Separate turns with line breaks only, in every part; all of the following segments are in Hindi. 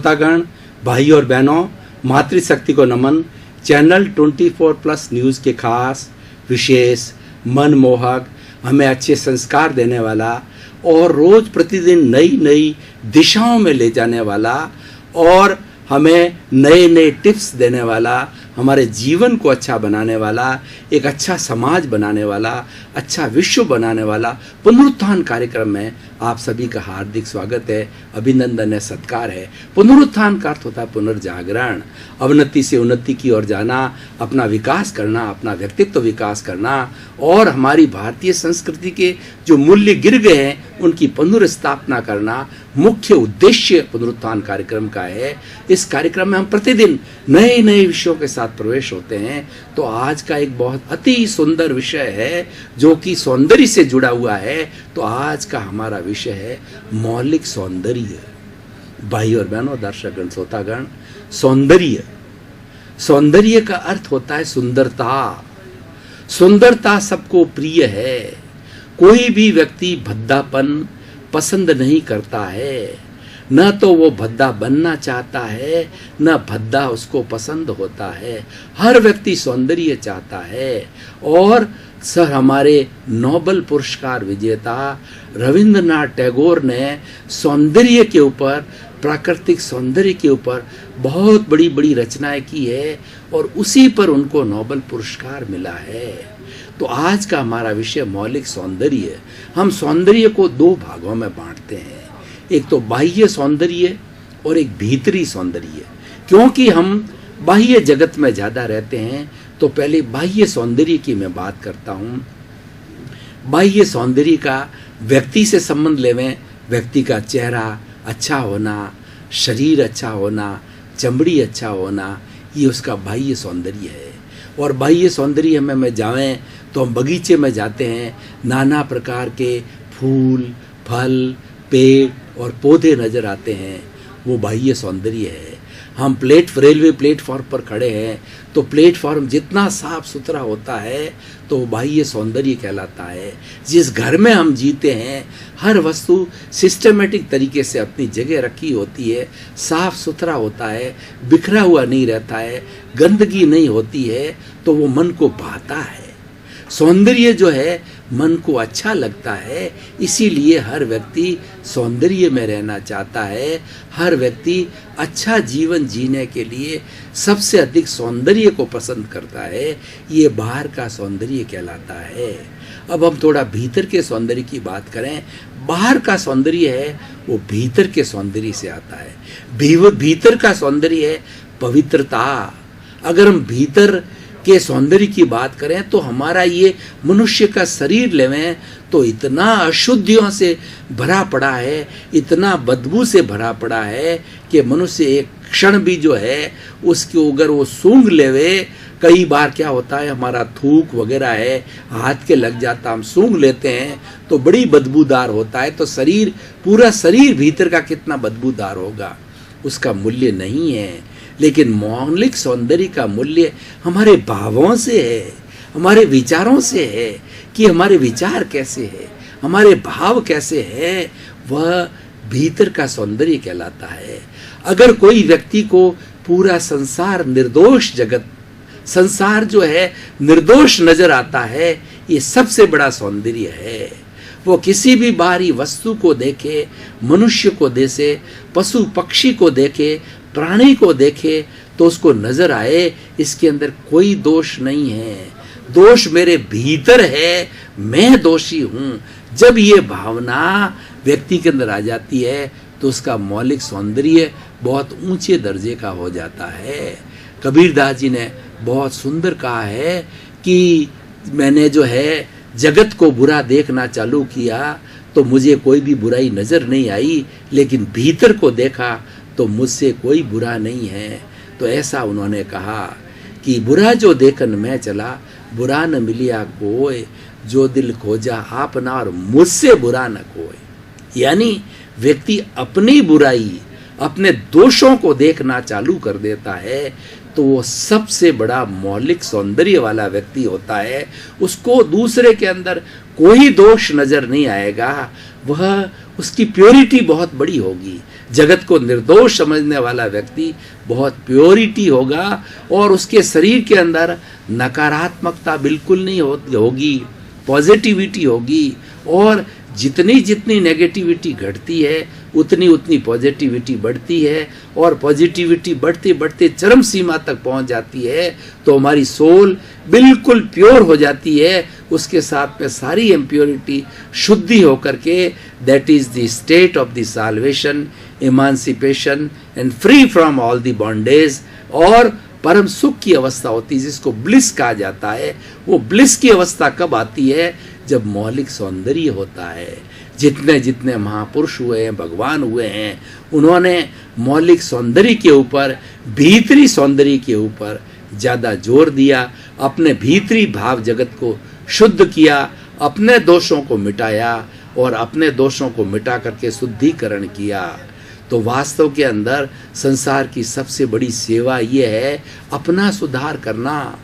श्रोतागण, भाई और बहनों, मातृशक्ति को नमन। चैनल 24+ न्यूज़ के खास विशेष मनमोहक, हमें अच्छे संस्कार देने वाला और रोज प्रतिदिन नई नई दिशाओं में ले जाने वाला और हमें नए नए टिप्स देने वाला, हमारे जीवन को अच्छा बनाने वाला, एक अच्छा समाज बनाने वाला, अच्छा विश्व बनाने वाला पुनरुत्थान कार्यक्रम में आप सभी का हार्दिक स्वागत है, अभिनंदन है, सत्कार है। पुनरुत्थान का अर्थ होता है पुनर्जागरण, अवनति से उन्नति की ओर जाना, अपना विकास करना, अपना व्यक्तित्व विकास करना और हमारी भारतीय संस्कृति के जो मूल्य गिर गए हैं उनकी पुनर्स्थापना करना मुख्य उद्देश्य पुनरुत्थान कार्यक्रम का है। इस कार्यक्रम में हम प्रतिदिन नए नए विषयों के साथ प्रवेश होते हैं। तो आज का एक बहुत अति सुंदर विषय है जो कि सौंदर्य से जुड़ा हुआ है। तो आज का हमारा विषय है मौलिक सौंदर्य। भाई और बहनों, दर्शकगण, श्रोतागण, सौंदर्य, सौंदर्य का अर्थ होता है सुंदरता। सुंदरता सबको प्रिय है। कोई भी व्यक्ति भद्दापन पसंद नहीं करता है, न तो वो भद्दा बनना चाहता है, न भद्दा उसको पसंद होता है। हर व्यक्ति सौंदर्य चाहता है। और सर, हमारे नोबेल पुरस्कार विजेता रविंद्रनाथ टैगोर ने सौंदर्य के ऊपर, प्राकृतिक सौंदर्य के ऊपर बहुत बड़ी बड़ी रचनाएं की है और उसी पर उनको नोबेल पुरस्कार मिला है। तो आज का हमारा विषय मौलिक सौंदर्य। हम सौंदर्य को दो भागों में बांटते हैं, एक तो बाह्य सौंदर्य और एक भीतरी सौंदर्य। क्योंकि हम बाह्य जगत में ज़्यादा रहते हैं तो पहले बाह्य सौंदर्य की मैं बात करता हूँ। बाह्य सौंदर्य का व्यक्ति से संबंध लेवें, व्यक्ति का चेहरा अच्छा होना, शरीर अच्छा होना, चमड़ी अच्छा होना, ये उसका बाह्य सौंदर्य है। और बाह्य सौंदर्य में जाएं तो हम बगीचे में जाते हैं, नाना प्रकार के फूल, फल, पेड़ और पौधे नज़र आते हैं, वो बाह्य सौंदर्य है। हम रेलवे प्लेटफॉर्म पर खड़े हैं तो प्लेटफॉर्म जितना साफ सुथरा होता है तो वो बाह्य सौंदर्य कहलाता है। जिस घर में हम जीते हैं, हर वस्तु सिस्टमेटिक तरीके से अपनी जगह रखी होती है, साफ सुथरा होता है, बिखरा हुआ नहीं रहता है, गंदगी नहीं होती है, तो वो मन को भाता है। सौंदर्य जो है मन को अच्छा लगता है, इसीलिए हर व्यक्ति सौंदर्य में रहना चाहता है। हर व्यक्ति अच्छा जीवन जीने के लिए सबसे अधिक सौंदर्य को पसंद करता है। ये बाहर का सौंदर्य कहलाता है। अब हम थोड़ा भीतर के सौंदर्य की बात करें। बाहर का सौंदर्य है वो भीतर के सौंदर्य से आता है। भीतर का सौंदर्य है पवित्रता। अगर हम भीतर के सौंदर्य की बात करें तो हमारा ये मनुष्य का शरीर लेवें तो इतना अशुद्धियों से भरा पड़ा है, इतना बदबू से भरा पड़ा है कि मनुष्य एक क्षण भी जो है उसके अगर वो सूंघ लेवे, कई बार क्या होता है हमारा थूक वगैरह है हाथ के लग जाता, हम सूंघ लेते हैं तो बड़ी बदबूदार होता है। तो शरीर, पूरा शरीर भीतर का कितना बदबूदार होगा, उसका मूल्य नहीं है। लेकिन मौलिक सौंदर्य का मूल्य हमारे भावों से है, हमारे विचारों से है कि हमारे विचार कैसे है, हमारे भाव कैसे हैं, वह भीतर का सौंदर्य कहलाता है। अगर कोई व्यक्ति को पूरा संसार निर्दोष जगत, संसार जो है निर्दोष नजर आता है, ये सबसे बड़ा सौंदर्य है। वो किसी भी बाहरी वस्तु को देखे, मनुष्य को देखे, पशु पक्षी को देखे, प्राणी को देखे तो उसको नजर आए इसके अंदर कोई दोष नहीं है, दोष मेरे भीतर है, मैं दोषी हूँ। जब ये भावना व्यक्ति के अंदर आ जाती है तो उसका मौलिक सौंदर्य बहुत ऊंचे दर्जे का हो जाता है। कबीरदास जी ने बहुत सुंदर कहा है कि मैंने जो है जगत को बुरा देखना चालू किया तो मुझे कोई भी बुराई नजर नहीं आई, लेकिन भीतर को देखा तो मुझसे कोई बुरा नहीं है। तो ऐसा उन्होंने कहा कि बुरा जो देखन मैं चला, बुरा न मिलिया कोई, जो दिल खोजा आपना और मुझसे बुरा न कोई। यानी व्यक्ति अपनी बुराई, अपने दोषों को देखना चालू कर देता है तो वो सबसे बड़ा मौलिक सौंदर्य वाला व्यक्ति होता है। उसको दूसरे के अंदर कोई दोष नजर नहीं आएगा, वह उसकी प्योरिटी बहुत बड़ी होगी। जगत को निर्दोष समझने वाला व्यक्ति बहुत प्योरिटी होगा और उसके शरीर के अंदर नकारात्मकता बिल्कुल नहीं होगी, पॉजिटिविटी होगी। और जितनी जितनी नेगेटिविटी घटती है उतनी उतनी पॉजिटिविटी बढ़ती है, और पॉजिटिविटी बढ़ते बढ़ते चरम सीमा तक पहुंच जाती है तो हमारी सोल बिल्कुल प्योर हो जाती है। उसके साथ में सारी इम्प्योरिटी शुद्धि होकर के that is the state of the salvation, emancipation and free from all the bondage, और परम सुख की अवस्था होती है जिसको ब्लिस कहा जाता है। वो ब्लिस की अवस्था कब आती है? जब मौलिक सौंदर्य होता है। जितने जितने महापुरुष हुए हैं, भगवान हुए हैं, उन्होंने मौलिक सौंदर्य के ऊपर, भीतरी सौंदर्य के ऊपर ज़्यादा जोर दिया, अपने भीतरी भाव जगत को शुद्ध किया, अपने दोषों को मिटाया और अपने दोषों को मिटा करके शुद्धिकरण किया। तो वास्तव के अंदर संसार की सबसे बड़ी सेवा ये है अपना सुधार करना।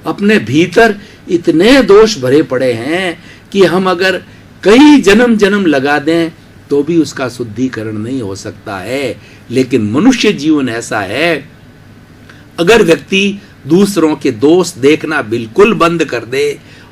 अपने भीतर इतने दोष भरे पड़े हैं कि हम अगर कई जन्म जन्म लगा दें तो भी उसका शुद्धिकरण नहीं हो सकता है। लेकिन मनुष्य जीवन ऐसा है, अगर व्यक्ति दूसरों के दोष देखना बिल्कुल बंद कर दे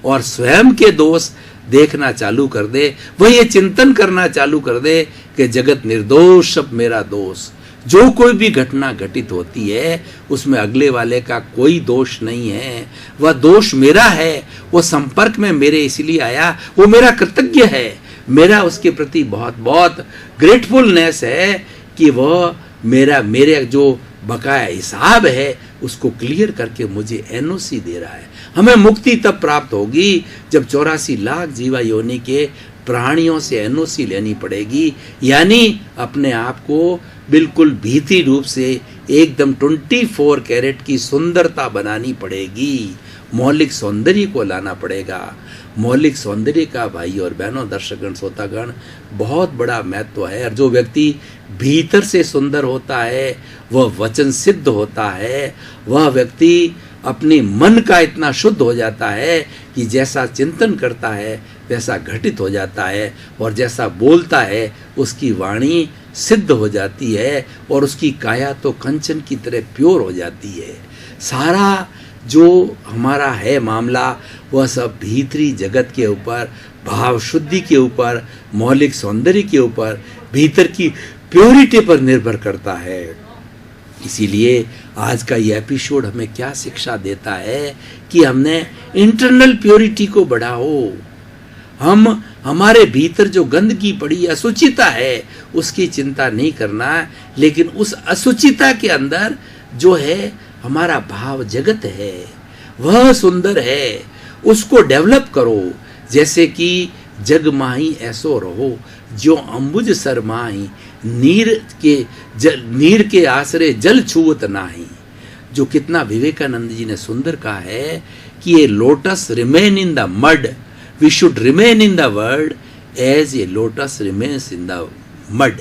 और स्वयं के दोष देखना चालू कर दे, वह ये चिंतन करना चालू कर दे कि जगत निर्दोष, सब मेरा दोष। जो कोई भी घटना घटित होती है उसमें अगले वाले का कोई दोष नहीं है, वह दोष मेरा है। वो संपर्क में मेरे इसलिए आया, वो मेरा कृतज्ञ है, मेरा उसके प्रति बहुत बहुत ग्रेटफुलनेस है कि वह मेरे जो बकाया हिसाब है उसको क्लियर करके मुझे एनओसी दे रहा है। हमें मुक्ति तब प्राप्त होगी जब 84 लाख जीवा योनि के प्राणियों से एनओसी लेनी पड़ेगी, यानी अपने आप को बिल्कुल भीतरी रूप से एकदम 24 कैरेट की सुंदरता बनानी पड़ेगी। मौलिक सौंदर्य को लाना पड़ेगा। मौलिक सौंदर्य का भाई और बहनों, दर्शकगण, श्रोतागण, बहुत बड़ा महत्व है। और जो व्यक्ति भीतर से सुंदर होता है वह वचन सिद्ध होता है। वह व्यक्ति अपने मन का इतना शुद्ध हो जाता है कि जैसा चिंतन करता है वैसा घटित हो जाता है, और जैसा बोलता है उसकी वाणी सिद्ध हो जाती है, और उसकी काया तो कंचन की तरह प्योर हो जाती है। सारा जो हमारा है मामला वह सब भीतरी जगत के ऊपर, भाव शुद्धि के ऊपर, मौलिक सौंदर्य के ऊपर, भीतर की प्योरिटी पर निर्भर करता है। इसीलिए आज का ये एपिसोड हमें क्या शिक्षा देता है कि हमने इंटरनल प्योरिटी को बढ़ाओ। हम हमारे भीतर जो गंदगी पड़ी, असुचिता है, उसकी चिंता नहीं करना, लेकिन उस असुचिता के अंदर जो है हमारा भाव जगत है, वह सुंदर है, उसको डेवलप करो। जैसे कि जग माही ऐसो रहो, जो अंबुज सर माही, नीर के आसरे जल छुअत नाही। जो कितना विवेकानंद जी ने सुंदर कहा है कि ये lotus remain in the mud, we should remain in the world as a lotus remains in the mud.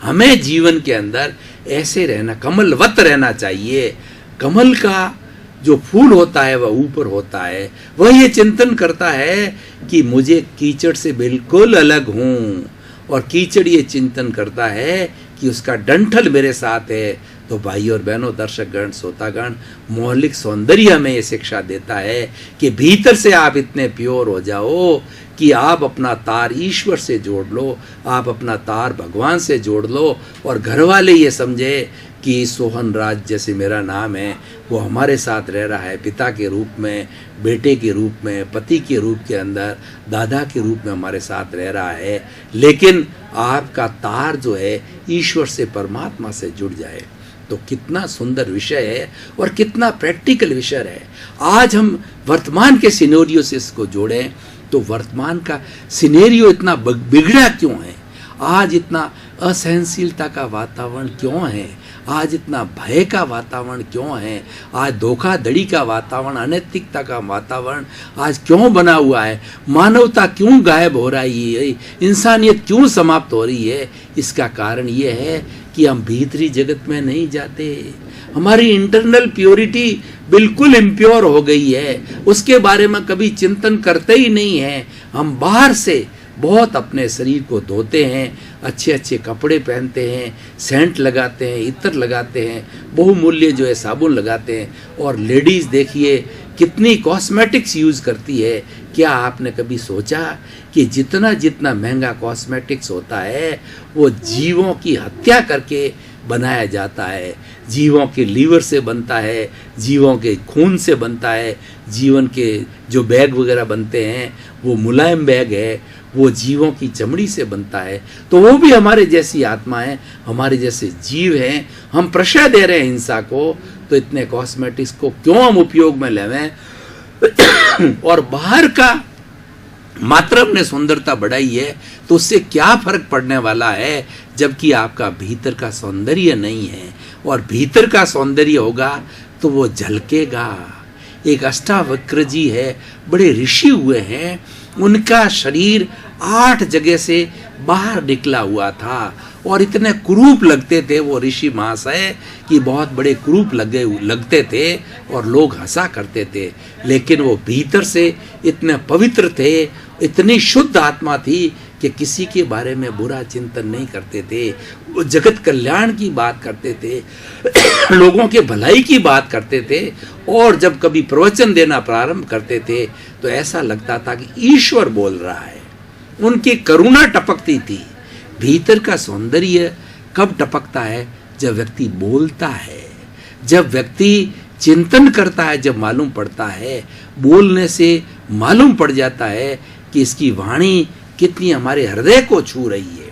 हमें जीवन के अंदर ऐसे रहना, कमलवत रहना चाहिए। कमल का जो फूल होता है वह ऊपर होता है, वह ये चिंतन करता है कि मुझे कीचड़ से बिल्कुल अलग हूँ, और कीचड़ ये चिंतन करता है कि उसका डंठल मेरे साथ है। तो भाई और बहनों, दर्शकगण, श्रोतागण, मौलिक सौंदर्य हमें ये शिक्षा देता है कि भीतर से आप इतने प्योर हो जाओ कि आप अपना तार ईश्वर से जोड़ लो, आप अपना तार भगवान से जोड़ लो, और घर वाले ये समझे कि सोहन राज जैसे मेरा नाम है वो हमारे साथ रह रहा है, पिता के रूप में, बेटे के रूप में, पति के रूप के अंदर, दादा के रूप में हमारे साथ रह रहा है। लेकिन आपका तार जो है ईश्वर से, परमात्मा से जुड़ जाए तो कितना सुंदर विषय है और कितना प्रैक्टिकल विषय है। आज हम वर्तमान के सिनेरियो से इसको जोड़ें तो वर्तमान का सिनेरियो इतना बिगड़ा क्यों है? आज इतना असहनशीलता का वातावरण क्यों है? आज इतना भय का वातावरण क्यों है? आज धोखाधड़ी का वातावरण, अनैतिकता का वातावरण आज क्यों बना हुआ है? मानवता क्यों गायब हो रही है? इंसानियत क्यों समाप्त हो रही है? इसका कारण ये है कि हम भीतरी जगत में नहीं जाते। हमारी इंटरनल प्योरिटी बिल्कुल इम्प्योर हो गई है, उसके बारे में कभी चिंतन करते ही नहीं है। हम बाहर से बहुत अपने शरीर को धोते हैं, अच्छे अच्छे कपड़े पहनते हैं, सेंट लगाते हैं, इत्र लगाते हैं, बहुमूल्य जो है साबुन लगाते हैं। और लेडीज़ देखिए कितनी कॉस्मेटिक्स यूज़ करती है। क्या आपने कभी सोचा कि जितना जितना महंगा कॉस्मेटिक्स होता है वो जीवों की हत्या करके बनाया जाता है, जीवों के लीवर से बनता है, जीवों के खून से बनता है, जीवन के जो बैग वगैरह बनते हैं वो मुलायम बैग है, वो जीवों की चमड़ी से बनता है। तो वो भी हमारे जैसी आत्मा है, हमारे जैसे जीव हैं। हम प्रशय दे रहे हैं हिंसा को, तो इतने कॉस्मेटिक्स को क्यों हम उपयोग में लेवें। और बाहर का मात्र हमने सुंदरता बढ़ाई है तो उससे क्या फर्क पड़ने वाला है, जबकि आपका भीतर का सौंदर्य नहीं है। और भीतर का सौंदर्य होगा तो वो झलकेगा। एक अष्टावक्र जी है, बड़े ऋषि हुए हैं, उनका शरीर 8 जगह से बाहर निकला हुआ था और इतने कुरूप लगते थे वो ऋषि महाशय कि बहुत बड़े कुरूप लगते थे और लोग हंसा करते थे। लेकिन वो भीतर से इतने पवित्र थे, इतनी शुद्ध आत्मा थी कि किसी के बारे में बुरा चिंतन नहीं करते थे। वो जगत कल्याण की बात करते थे, लोगों के भलाई की बात करते थे। और जब कभी प्रवचन देना प्रारंभ करते थे तो ऐसा लगता था कि ईश्वर बोल रहा है, उनकी करुणा टपकती थी। भीतर का सौंदर्य कब टपकता है? जब व्यक्ति बोलता है, जब व्यक्ति चिंतन करता है, जब मालूम पड़ता है, बोलने से मालूम पड़ जाता है कि इसकी वाणी कितनी हमारे हृदय को छू रही है।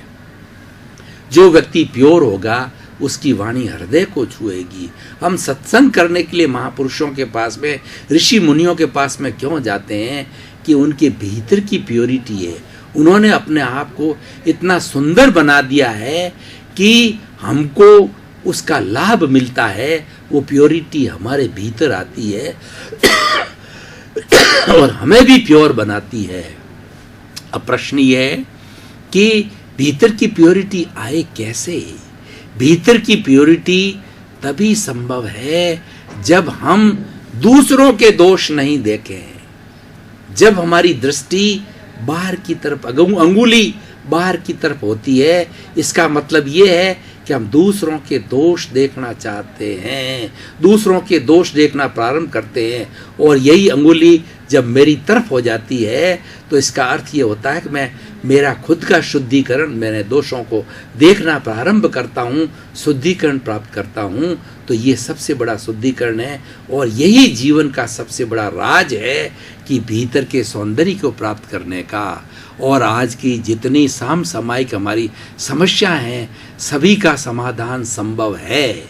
जो व्यक्ति प्योर होगा उसकी वाणी हृदय को छुएगी। हम सत्संग करने के लिए महापुरुषों के पास में, ऋषि मुनियों के पास में क्यों जाते हैं? कि उनके भीतर की प्योरिटी है। उन्होंने अपने आप को इतना सुंदर बना दिया है कि हमको उसका लाभ मिलता है। वो प्योरिटी हमारे भीतर आती है और हमें भी प्योर बनाती है। अब प्रश्न ये है कि भीतर की प्योरिटी आए कैसे? भीतर की प्योरिटी तभी संभव है जब हम दूसरों के दोष नहीं देखें, जब हमारी दृष्टि बाहर की तरफ, अंगुली बाहर की तरफ होती है। इसका मतलब ये है कि हम दूसरों के दोष देखना चाहते हैं, दूसरों के दोष देखना प्रारंभ करते हैं। और यही अंगुली जब मेरी तरफ हो जाती है तो इसका अर्थ ये होता है कि मेरा खुद का शुद्धिकरण, मैंने दोषों को देखना प्रारंभ करता हूँ, शुद्धिकरण प्राप्त करता हूँ। तो ये सबसे बड़ा शुद्धिकरण है और यही जीवन का सबसे बड़ा राज है कि भीतर के सौंदर्य को प्राप्त करने का। और आज की जितनी सामयिक हमारी समस्या हैं सभी का समाधान संभव है।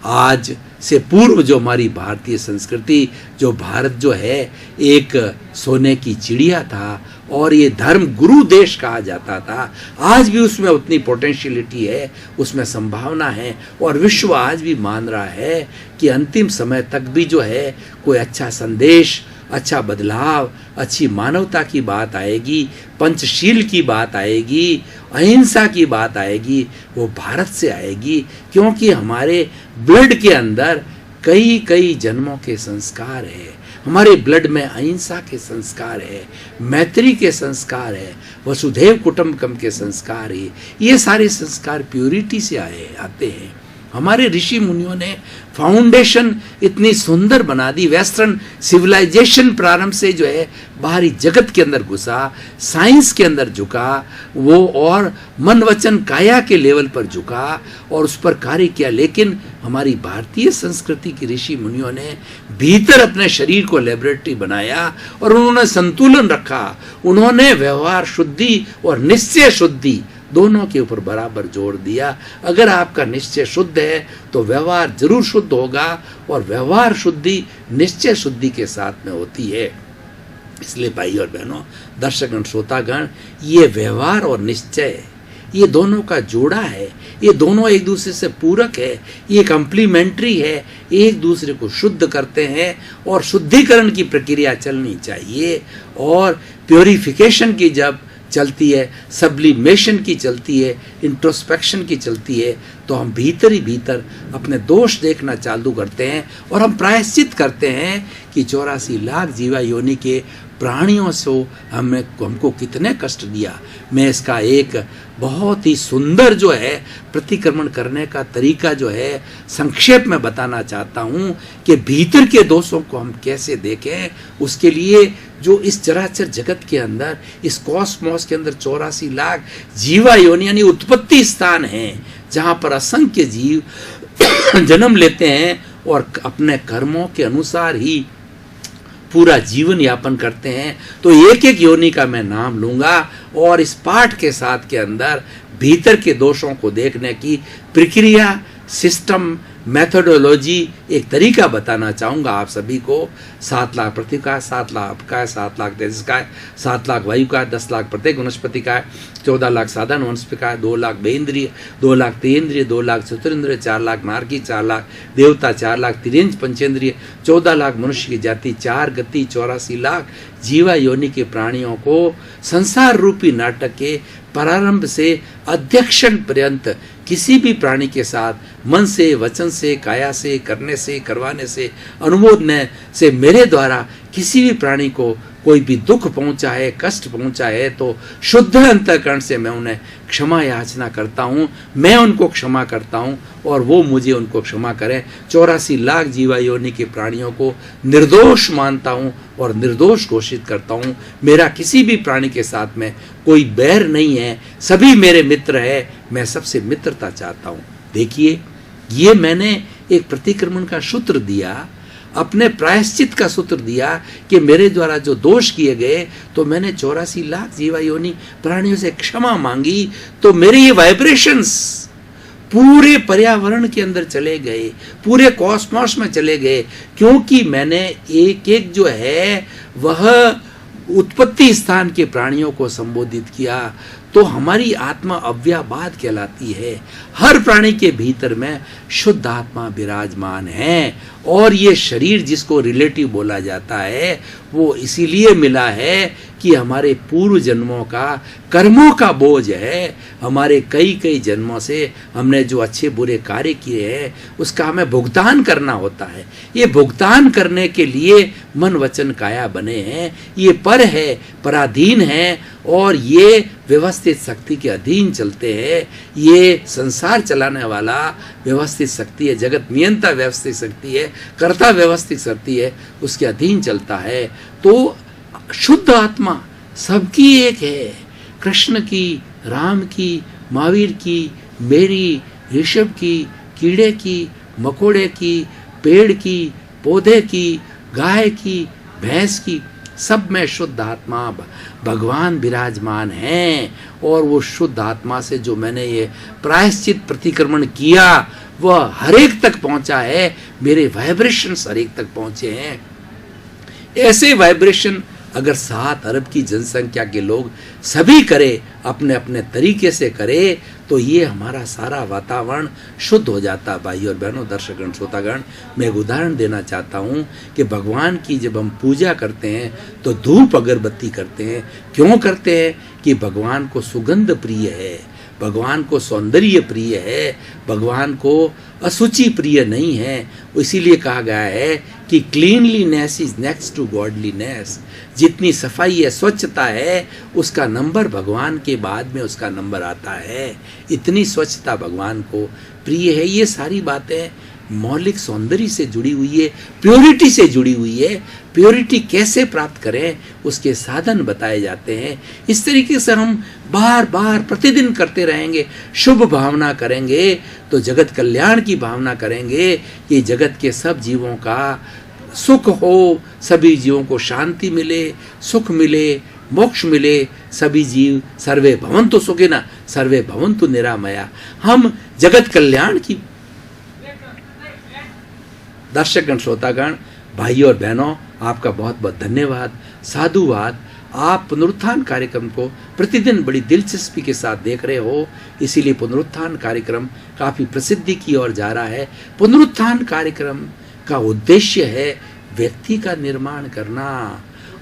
आज से पूर्व जो हमारी भारतीय संस्कृति, जो भारत जो है एक सोने की चिड़िया था और ये धर्म गुरु देश कहा जाता था, आज भी उसमें उतनी पोटेंशियलिटी है, उसमें संभावना है। और विश्व आज भी मान रहा है कि अंतिम समय तक भी जो है कोई अच्छा संदेश, अच्छा बदलाव, अच्छी मानवता की बात आएगी, पंचशील की बात आएगी, अहिंसा की बात आएगी, वो भारत से आएगी। क्योंकि हमारे ब्लड के अंदर कई कई जन्मों के संस्कार है, हमारे ब्लड में अहिंसा के संस्कार है, मैत्री के संस्कार है, वसुधैव कुटुंबकम के संस्कार है। ये सारे संस्कार प्योरिटी से आते हैं। हमारे ऋषि मुनियों ने फाउंडेशन इतनी सुंदर बना दी। वेस्टर्न सिविलाइजेशन प्रारंभ से जो है बाहरी जगत के अंदर घुसा, साइंस के अंदर झुका वो, और मन वचन काया के लेवल पर झुका और उस पर कार्य किया। लेकिन हमारी भारतीय संस्कृति के ऋषि मुनियों ने भीतर अपने शरीर को लेबोरेटरी बनाया और उन्होंने संतुलन रखा। उन्होंने व्यवहार शुद्धि और निश्चय शुद्धि दोनों के ऊपर बराबर जोर दिया। अगर आपका निश्चय शुद्ध है तो व्यवहार जरूर शुद्ध होगा, और व्यवहार शुद्धि निश्चय शुद्धि के साथ में होती है। इसलिए भाई और बहनों, दर्शकगण, श्रोतागण, ये व्यवहार और निश्चय, ये दोनों का जोड़ा है। ये दोनों एक दूसरे से पूरक है, ये कंप्लीमेंट्री है, एक दूसरे को शुद्ध करते हैं। और शुद्धिकरण की प्रक्रिया चलनी चाहिए, और प्योरिफिकेशन की जब चलती है, सब्लिमेशन की चलती है, इंट्रोस्पेक्शन की चलती है, तो हम भीतर ही भीतर अपने दोष देखना चालू करते हैं और हम प्रायश्चित करते हैं कि 84 लाख जीवा योनि के प्राणियों से हमको कितने कष्ट दिया। मैं इसका एक बहुत ही सुंदर जो है प्रतिक्रमण करने का तरीका जो है संक्षेप में बताना चाहता हूँ कि भीतर के दोषों को हम कैसे देखें। उसके लिए जो इस चराचर जगत के अंदर, इस कॉस्मोस के अंदर 84 लाख जीवा योनि यानी उत्पत्ति स्थान है, जहाँ पर असंख्य जीव जन्म लेते हैं और अपने कर्मों के अनुसार ही पूरा जीवन यापन करते हैं। तो एक एक योनि का मैं नाम लूंगा और इस पाठ के साथ के अंदर भीतर के दोषों को देखने की प्रक्रिया, सिस्टम, मेथोडोलॉजी, एक तरीका बताना चाहूँगा आप सभी को। 7 लाख पृथ्वी का, 7 लाख का है, 7 लाख तेजस का है, 7 लाख वायु का है, 10 लाख प्रत्येक वनस्पति का है, 14 लाख साधारण वनस्पति का है, 2 लाख बेइंद्रिय, 2 लाख तेन्द्रिय, 2 लाख चतुरिंद्रिय, 4 लाख नारकी, 4 लाख देवता, 4 लाख तिरिंज पंचेंद्रिय, 14 लाख मनुष्य की जाति, 4 गति, 84 लाख जीवा योनि के प्राणियों को संसार रूपी नाटक के प्रारंभ से अध्यक्षण पर्यंत किसी भी प्राणी के साथ मन से, वचन से, काया से, करने से, करवाने से, अनुमोदने से मेरे द्वारा किसी भी प्राणी को कोई भी दुख पहुंचा है, कष्ट पहुंचा है, तो शुद्ध अंतःकरण से मैं उन्हें क्षमा याचना करता हूं। मैं उनको क्षमा करता हूं और वो मुझे उनको क्षमा करें। 84 लाख जीवा योनि के प्राणियों को निर्दोष मानता हूं और निर्दोष घोषित करता हूं। मेरा किसी भी प्राणी के साथ में कोई बैर नहीं है, सभी मेरे मित्र है। मैं सबसे मित्रता चाहता हूं। देखिए, ये मैंने एक प्रतिक्रमण का सूत्र दिया, अपने प्रायश्चित का सूत्र दिया कि मेरे द्वारा जो दोष किए गए, तो मैंने 84 लाख जीवा योनि प्राणियों से क्षमा मांगी। तो मेरे ये वाइब्रेशंस पूरे पर्यावरण के अंदर चले गए, पूरे कॉस्मोस में चले गए, क्योंकि मैंने एक एक जो है वह उत्पत्ति स्थान के प्राणियों को संबोधित किया। तो हमारी आत्मा अव्ययवाद कहलाती है। हर प्राणी के भीतर में शुद्ध आत्मा विराजमान है और ये शरीर जिसको रिलेटिव बोला जाता है वो इसीलिए मिला है कि हमारे पूर्व जन्मों का कर्मों का बोझ है। हमारे कई कई जन्मों से हमने जो अच्छे बुरे कार्य किए हैं उसका हमें भुगतान करना होता है। ये भुगतान करने के लिए मन वचन काया बने हैं। ये पर है, पराधीन है और ये व्यवस्थित शक्ति के अधीन चलते हैं। ये संसार चलाने वाला व्यवस्थित शक्ति है, जगत नियंता व्यवस्थित शक्ति है, कर्ता व्यवस्थित शक्ति है, उसके अधीन चलता है। तो शुद्ध आत्मा सबकी एक है, कृष्ण की, राम की, महावीर की, मेरी, ऋषभ की, कीड़े की, मकोड़े की, पेड़ की, पौधे की, गाय की, भैंस की, सब में शुद्ध आत्मा भगवान विराजमान हैं। और वो शुद्ध आत्मा से जो मैंने ये प्रायश्चित प्रतिक्रमण किया वह हर एक तक पहुंचा है। मेरे वाइब्रेशंस हर एक तक पहुंचे हैं। ऐसे वाइब्रेशन अगर 7 अरब की जनसंख्या के लोग सभी करे, अपने अपने तरीके से करे, तो ये हमारा सारा वातावरण शुद्ध हो जाता। भाई और बहनों, दर्शकगण, श्रोतागण, मैं एक उदाहरण देना चाहता हूँ कि भगवान की जब हम पूजा करते हैं तो धूप अगरबत्ती करते हैं। क्यों करते हैं? कि भगवान को सुगंध प्रिय है, भगवान को सौंदर्य प्रिय है, भगवान को अशुचि प्रिय नहीं है। इसीलिए कहा गया है कि cleanliness is next to godliness. जितनी सफाई है, स्वच्छता है, उसका नंबर भगवान के बाद में उसका नंबर आता है। इतनी स्वच्छता भगवान को प्रिय है। ये सारी बातें मौलिक सौंदर्य से जुड़ी हुई है, प्योरिटी से जुड़ी हुई है। प्योरिटी कैसे प्राप्त करें उसके साधन बताए जाते हैं। इस तरीके से हम बार बार प्रतिदिन करते रहेंगे, शुभ भावना करेंगे तो जगत कल्याण की भावना करेंगे कि जगत के सब जीवों का सुख हो, सभी जीवों को शांति मिले, सुख मिले, मोक्ष मिले। सभी जीव सर्वे भवन्तु सुखिनः सर्वे भवन्तु निरामया। हम जगत कल्याण की, दर्शकगण, श्रोतागण, भाइयों और बहनों, आपका बहुत बहुत धन्यवाद, साधुवाद। आप पुनरुत्थान कार्यक्रम को प्रतिदिन बड़ी दिलचस्पी के साथ देख रहे हो, इसीलिए पुनरुत्थान कार्यक्रम काफ़ी प्रसिद्धि की ओर जा रहा है। पुनरुत्थान कार्यक्रम का उद्देश्य है व्यक्ति का निर्माण करना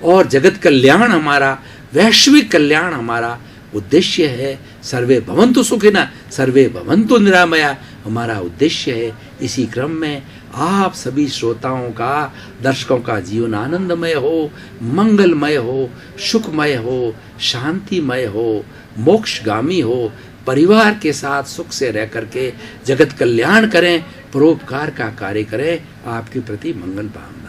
और जगत कल्याण हमारा, वैश्विक कल्याण हमारा उद्देश्य है। सर्वे भवन्तु सुखिनः सर्वे भवन्तु निरामया हमारा उद्देश्य है। इसी क्रम में आप सभी श्रोताओं का, दर्शकों का जीवन आनंदमय हो, मंगलमय हो, सुखमय हो, शांतिमय हो, मोक्षगामी हो, परिवार के साथ सुख से रह करके जगत कल्याण करें, परोपकार का कार्य करें। आपके प्रति मंगल भावना।